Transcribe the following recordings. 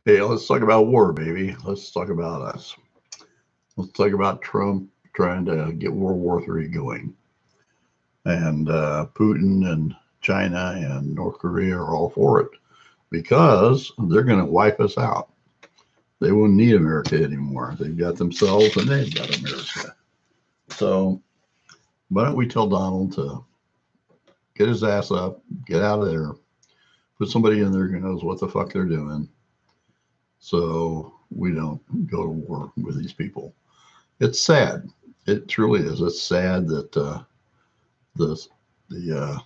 Hey, let's talk about war, baby. Let's talk about us. Let's talk about Trump trying to get World War III going. And Putin and China and North Korea are all for it because they're going to wipe us out. They won't need America anymore. They've got themselves and they've got America. So why don't we tell Donald to get his ass up, get out of there, put somebody in there who knows what the fuck they're doing so we don't go to war with these people. It's sad. It truly is. It's sad that the the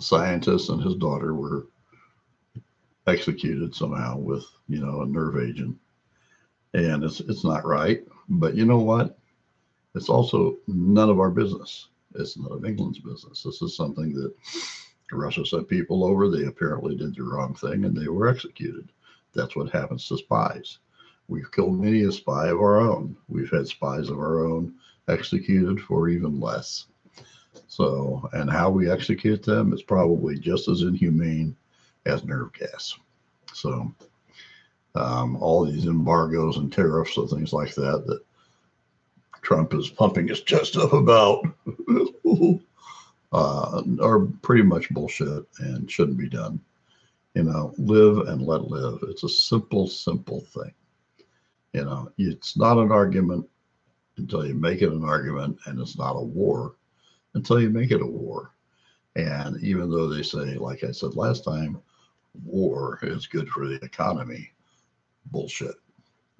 scientist and his daughter were executed somehow with a nerve agent, and it's not right. But you know what? It's also none of our business. It's none of England's business. This is something that Russia sent people over. They apparently did the wrong thing, and they were executed. That's what happens to spies. We've killed many a spy of our own. We've had spies of our own executed for even less. So, and how we execute them is probably just as inhumane as nerve gas. So, all these embargoes and tariffs and things like that that Trump is pumping his chest up about are pretty much bullshit and shouldn't be done. Live and let live. It's a simple, simple thing. It's not an argument until you make it an argument, and it's not a war until you make it a war. And even though they say, like I said last time, war is good for the economy, bullshit.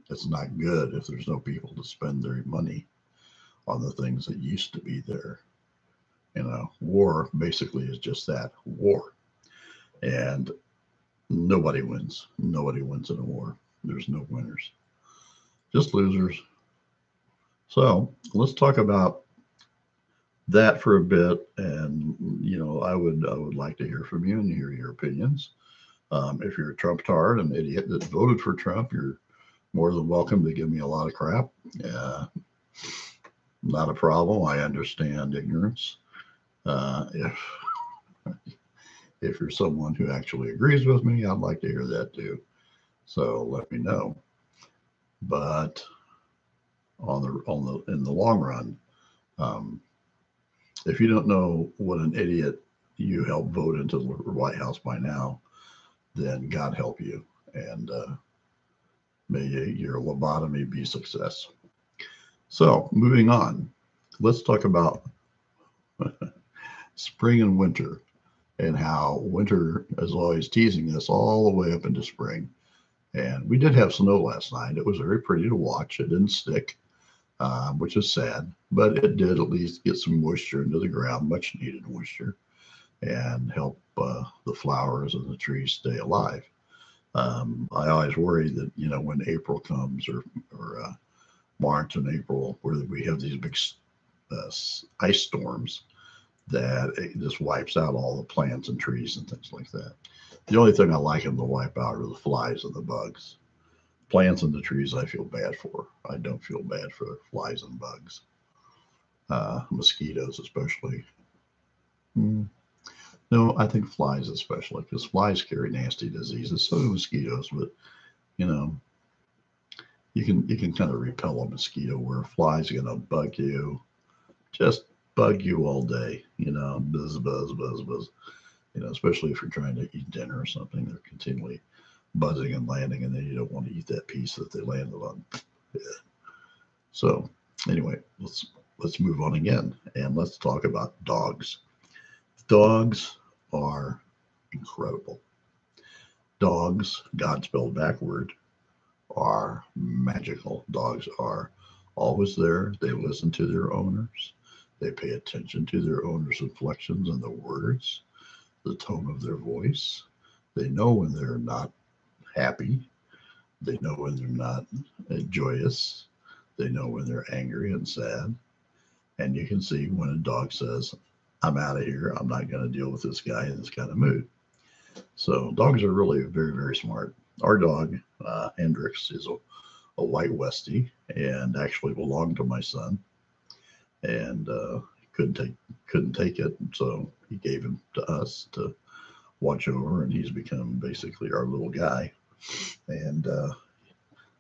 It's not good if there's no people to spend their money on the things that used to be there. War basically is just that, war. And nobody wins. Nobody wins in a war. There's no winners, just losers. So let's talk about that for a bit. And I would like to hear from you and hear your opinions. If you're a Trump tard, an idiot that voted for Trump, you're more than welcome to give me a lot of crap. Not a problem. I understand ignorance. If you're someone who actually agrees with me, I'd like to hear that too. So let me know. But in the long run, um, if you don't know what an idiot you helped vote into the White House by now, then God help you, and may your lobotomy be a success. So moving on, let's talk about spring and winter, and how winter is always teasing us all the way up into spring. And we did have snow last night. It was very pretty to watch. It didn't stick, which is sad, but it did at least get some moisture into the ground, much needed moisture, and help the flowers and the trees stay alive. I always worry that when April comes, or March and April, where we have these big uh, ice storms, that it just wipes out all the plants and trees and things like that. The only thing I like them to wipe out are the flies and the bugs. Plants and the trees I feel bad for. I don't feel bad for flies and bugs. Mosquitoes especially. Mm. No, I think flies especially, because flies carry nasty diseases. So do mosquitoes, but you know you can kind of repel a mosquito, where a fly's gonna bug you, just bug you all day. Buzz buzz buzz buzz. Especially if you're trying to eat dinner or something, they're continually buzzing and landing, and then you don't want to eat that piece that they landed on. Yeah. So anyway, let's move on again, and let's talk about dogs. Dogs are incredible. Dogs, God spelled backward, are magical. Dogs are always there. They listen to their owners. They pay attention to their owners' inflections and the words, the tone of their voice. They know when they're not happy. They know when they're not joyous. They know when they're angry and sad. And you can see when a dog says, I'm out of here. I'm not going to deal with this guy in this kind of mood. So dogs are really very, very smart. Our dog, Hendrix, is a white Westie, and actually belonged to my son, and couldn't take it, so he gave him to us to watch over, and he's become basically our little guy. And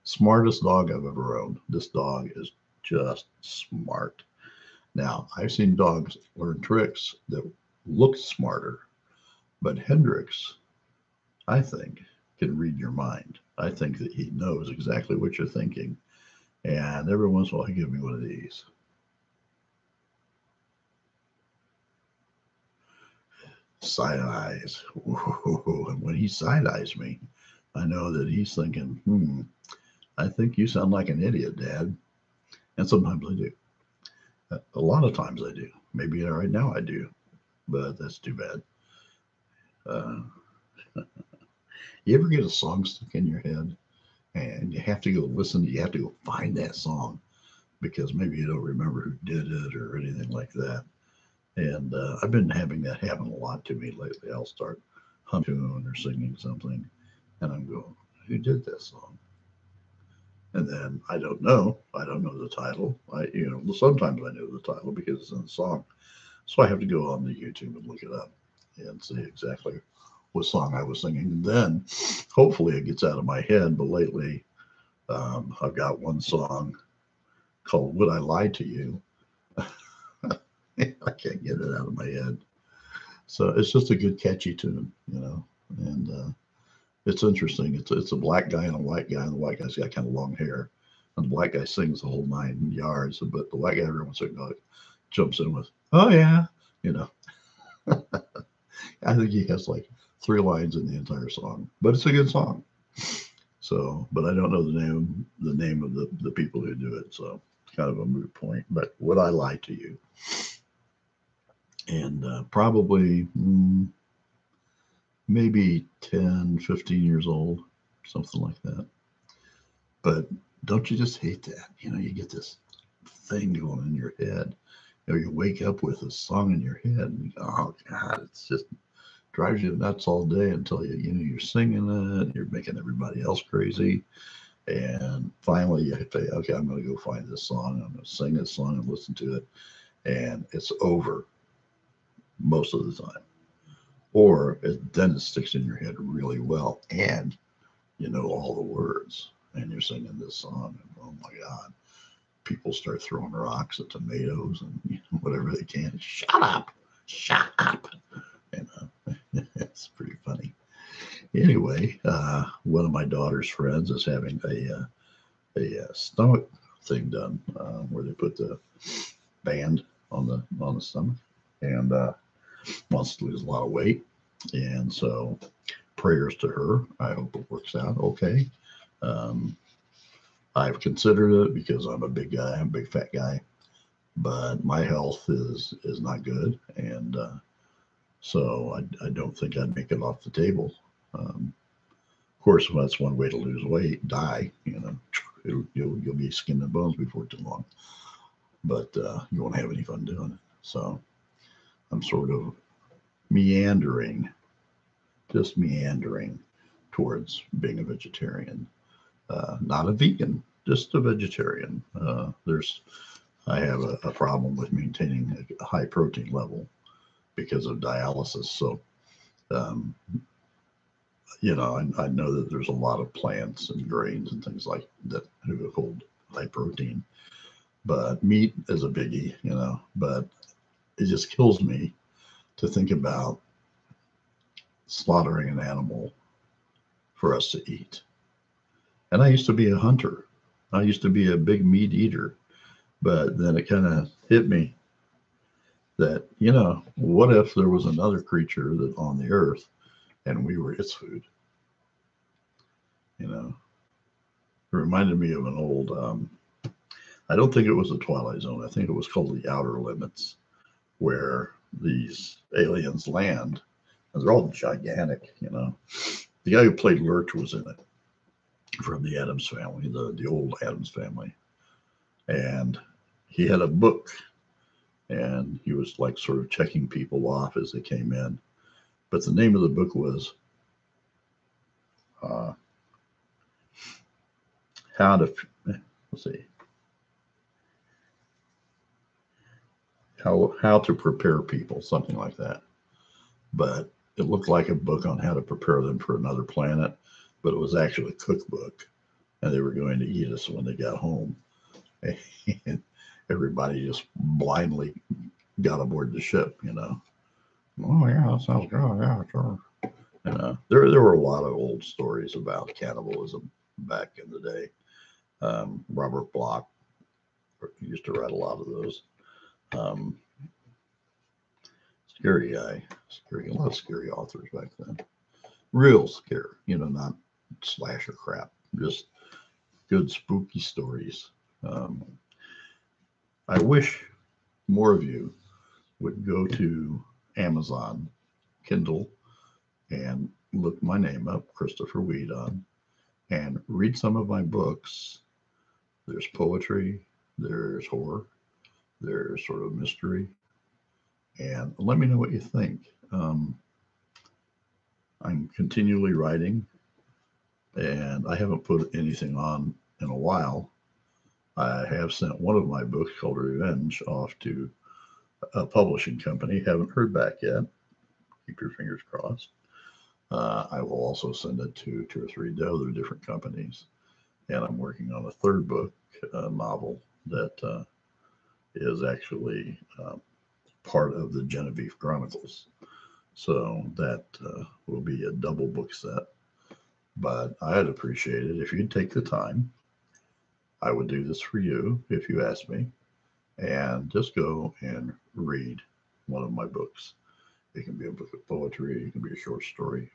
smartest dog I've ever owned. This dog is just smart. Now, I've seen dogs learn tricks that look smarter, but Hendrix, I think, can read your mind. I think that he knows exactly what you're thinking. And every once in a while, he gives me one of these. Side eyes. Ooh, and when he side eyes me, I know that he's thinking, I think you sound like an idiot, Dad. And sometimes I do. A lot of times I do. Maybe right now I do, but that's too bad. Uh, you ever get a song stuck in your head and you have to go listen, you have to go find that song because maybe you don't remember who did it or anything like that. And I've been having that happen a lot to me lately. I'll start humming or singing something, and I'm going, "Who did that song?" And then I don't know. I don't know the title. Sometimes I know the title because it's in the song. So I have to go on the YouTube and look it up and see exactly what song I was singing. And then hopefully it gets out of my head. But lately, I've got one song called "Would I Lie to You." I can't get it out of my head. So it's just a good catchy tune. And it's interesting. It's a black guy and a white guy, and the white guy's got kind of long hair, and the black guy sings the whole 9 yards, but the white guy every once in a while jumps in with, "Oh yeah," you know. I think he has like 3 lines in the entire song, but it's a good song. So, but I don't know the name of the people who do it, so it's kind of a moot point. But would I lie to you? And probably maybe 10, 15 years old, something like that. But don't you just hate that? You get this thing going in your head. You wake up with a song in your head, and you go, "Oh God, it's just drives you nuts all day until you're singing it, you're making everybody else crazy, and finally you say, okay, I'm going to go find this song, I'm going to sing this song and listen to it, and it's over most of the time, or then it sticks in your head really well, and you know all the words, and you're singing this song, and oh my God, people start throwing rocks at tomatoes and whatever they can. Shut up. And it's pretty funny. Anyway, one of my daughter's friends is having a stomach thing done where they put the band on the stomach, and wants to lose a lot of weight. And so, prayers to her. I hope it works out okay. Um, I've considered it because I'm a big guy. I'm a big fat guy, but my health is not good, and so I don't think I'd make it off the table. Of course, that's one way to lose weight, die. You'll be skin and bones before too long, but you won't have any fun doing it. So I'm sort of meandering, just meandering towards being a vegetarian, not a vegan, just a vegetarian. I have a problem with maintaining a high protein level because of dialysis. So um, I know that there's a lot of plants and grains and things like that who hold high protein, but meat is a biggie. But it just kills me to think about slaughtering an animal for us to eat. And I used to be a hunter. I used to be a big meat eater, but then it kind of hit me that, what if there was another creature that on the earth and we were its food? It reminded me of an old, I don't think it was the Twilight Zone. I think it was called The Outer Limits, where these aliens land, and they're all gigantic. The guy who played Lurch was in it from the Addams Family, the old Addams Family. And he had a book, and he was like sort of checking people off as they came in. But the name of the book was How to, let's see, how to prepare people, something like that. But it looked like a book on how to prepare them for another planet, but it was actually a cookbook, and they were going to eat us when they got home. And everybody just blindly got aboard the ship, you know. Oh yeah, that sounds good. Yeah, sure. There were a lot of old stories about cannibalism back in the day. Robert Bloch used to write a lot of those. Um, Scary guy, scary, a lot of scary authors back then. Real scary, you know, not slasher crap, just good spooky stories. Um, I wish more of you would go to Amazon Kindle and look my name up, Christopher Weedon, and read some of my books. There's poetry, there's horror, there's sort of mystery, and let me know what you think. I'm continually writing, and I haven't put anything on in a while. I have sent one of my books called Revenge off to a publishing company. Haven't heard back yet. Keep your fingers crossed. I will also send it to 2 or 3 other different companies. And I'm working on a third book, novel that is actually part of the Genevieve Chronicles. So that will be a double book set. But I'd appreciate it if you'd take the time. I would do this for you if you asked me, and just go and read one of my books. It can be a book of poetry, it can be a short story.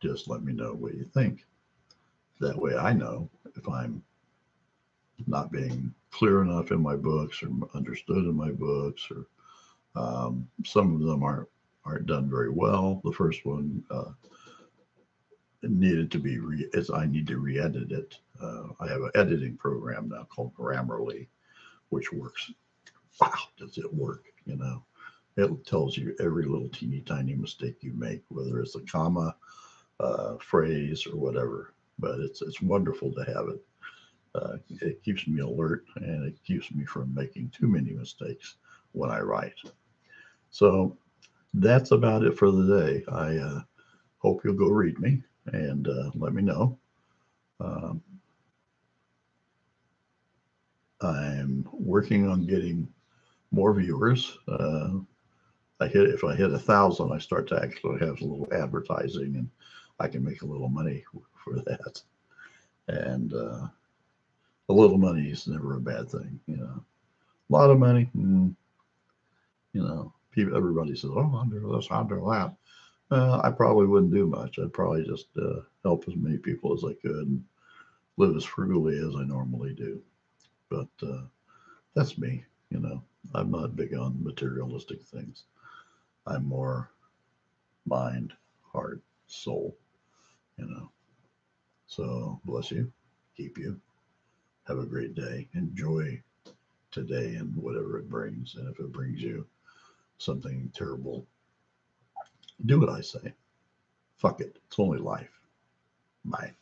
Just let me know what you think. That way I know if I'm not being clear enough in my books or understood in my books, or some of them aren't done very well. The first one needed to be I need to re-edit it. I have an editing program now called Grammarly, which works. Wow, does it work? You know, it tells you every little teeny tiny mistake you make, whether it's a comma, phrase, or whatever. But it's wonderful to have it. It keeps me alert, and it keeps me from making too many mistakes when I write. So that's about it for the day. I hope you'll go read me and let me know. Um, I'm working on getting more viewers. If I hit 1,000, I start to actually have a little advertising, and I can make a little money for that. And a little money is never a bad thing, you know. A lot of money, you know, everybody says, "Oh, I'll do this, I'll do that." I probably wouldn't do much. I'd probably just help as many people as I could and live as frugally as I normally do. But that's me, you know. I'm not big on materialistic things. I'm more mind, heart, soul, you know. So bless you, keep you, have a great day. Enjoy today and whatever it brings. And if it brings you something terrible, do what I say. Fuck it. It's only life. Bye.